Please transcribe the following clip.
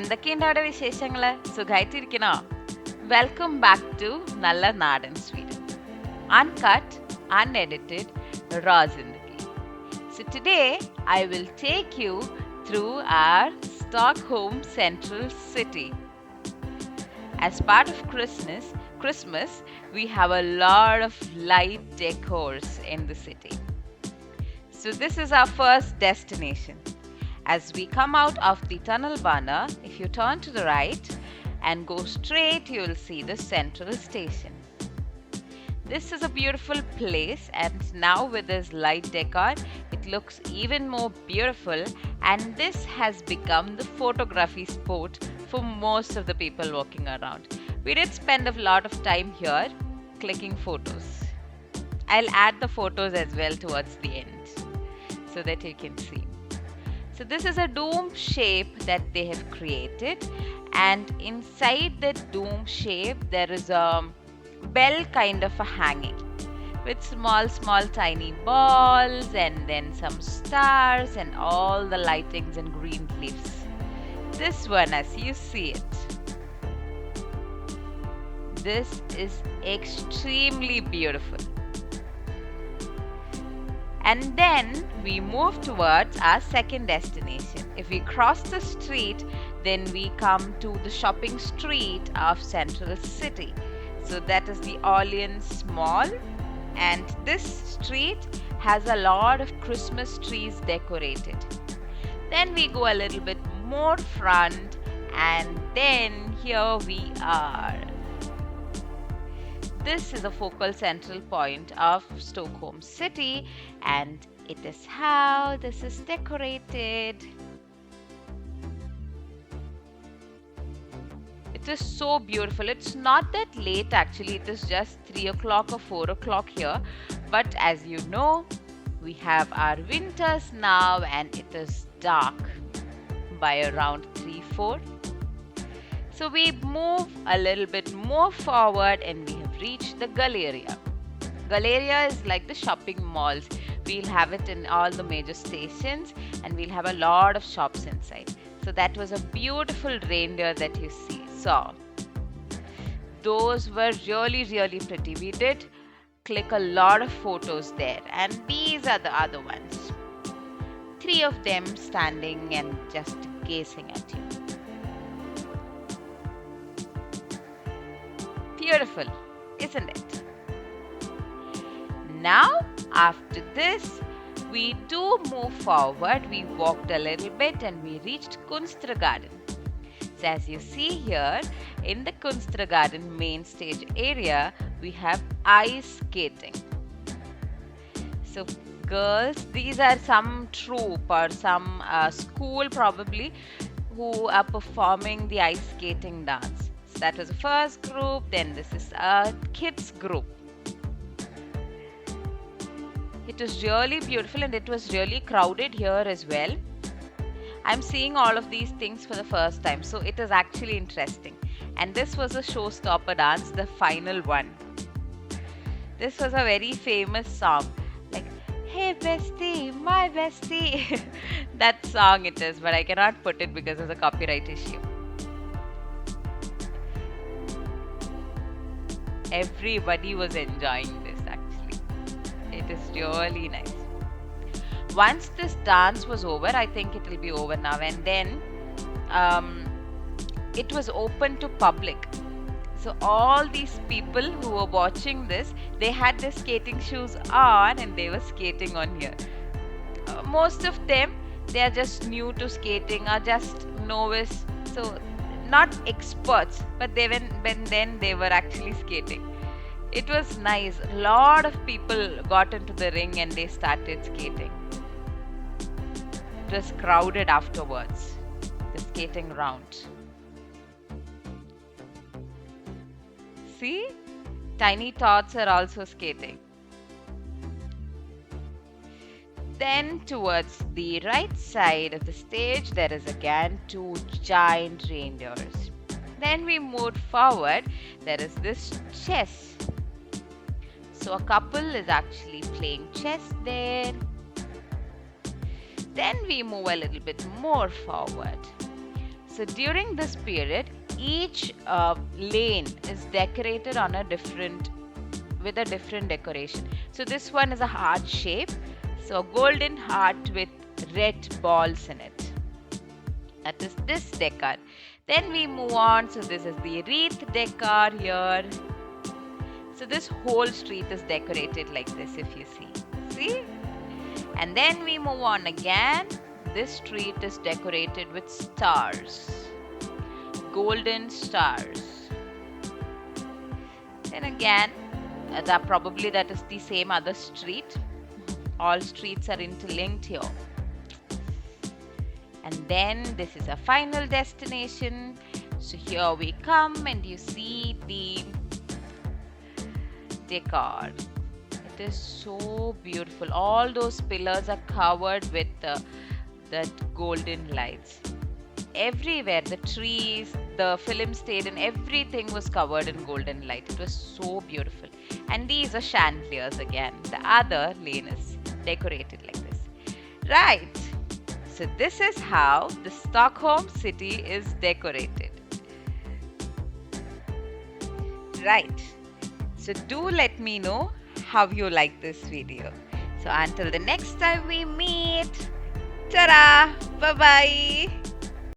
എന്തൊക്കെയുണ്ട് വിശേഷങ്ങള്? സുഖായിട്ടിരിക്കണോ? Welcome back to Nalla Nadan Sweden. Uncut, unedited, raw Zindagi. So today I will take you through our Stockholm Central City. As part of Christmas, we have a lot of light decors in the city. So this is our first destination. As we come out of the Tunnelbana, if you turn to the right and go straight, you will see the central station. This is a beautiful place, and now with this light decor, it looks even more beautiful, and this has become the photography spot for most of the people walking around. We did spend a lot of time here clicking photos. I'll add the photos as well towards the end so that you can see. So this is a dome shape that they have created, and inside that dome shape there is a bell kind of a hanging with small tiny balls and then some stars and all the lightings and green leaves. This one, as you see it, this is extremely beautiful. And then we move towards our second destination. If we cross the street, then we come to the shopping street of Central City. So that is the Orleans Mall, and this street has a lot of Christmas trees decorated. Then we go a little bit more front, and then here we are. This is a focal central point of Stockholm City, and it is how this is decorated. It is so beautiful. It's not that late actually, it is just 3 o'clock or 4 o'clock here, but as you know, we have our winters now and it is dark by around 3-4. So we move a little bit more forward and we have reached the Galleria. Galleria is like the shopping malls. We'll have it in all the major stations and we'll have a lot of shops inside. So that was a beautiful reindeer that you saw. Those were really pretty. We did click a lot of photos there, and these are the other ones. 3 of them standing and just gazing at you. Beautiful, isn't it? Now, after this, we do move forward. We walked a little bit and we reached Kunstgarden. So as you see here, in the Kunstgarden main stage area, we have ice skating. So girls, these are some troupe or some school probably who are performing the ice skating dance. So that was the first group, then this is a kids group. It was really beautiful and it was really crowded here as well. I'm seeing all of these things for the first time, so it is actually interesting. And this was a showstopper dance, the final one. This was a very famous song, like, hey bestie, my bestie. That song it is, but I cannot put it because of the copyright issue. Everybody was enjoying this actually. It is really nice. Once this dance was over, I think it will be over now, and then it was open to public. So all these people who were watching this, they had their skating shoes on and they were skating on here. Most of them, they are just new to skating or just novice, so not experts, but when they were actually skating. It was nice. A lot of people got into the ring and they started skating. It was crowded afterwards, the skating round. See? Tiny tots are also skating. Then towards the right side of the stage, there is again 2 giant reindeers. Then we moved forward. There is this chess. So a couple is actually playing chess there. Then we move a little bit more forward. So during this period, each lane is decorated on a different with a different decoration. So this one is a heart shape. So a golden heart with red balls in it. That is this decor. Then we move on. So this is the wreath decor here. So this whole street is decorated like this, if you see. See? And then we move on again. This street is decorated with stars. Golden stars. Then again, probably that is the same other street. All streets are interlinked here. And then this is a final destination. So here we come and you see the decor. It is so beautiful. All those pillars are covered with that golden lights. Everywhere, the trees, the film stadium, everything was covered in golden light. It was so beautiful. And these are chandeliers again. The other lane is decorated like this. Right. So this is how the Stockholm city is decorated. Right. So do let me know how you like this video. So until the next time we meet, ta-da, bye-bye.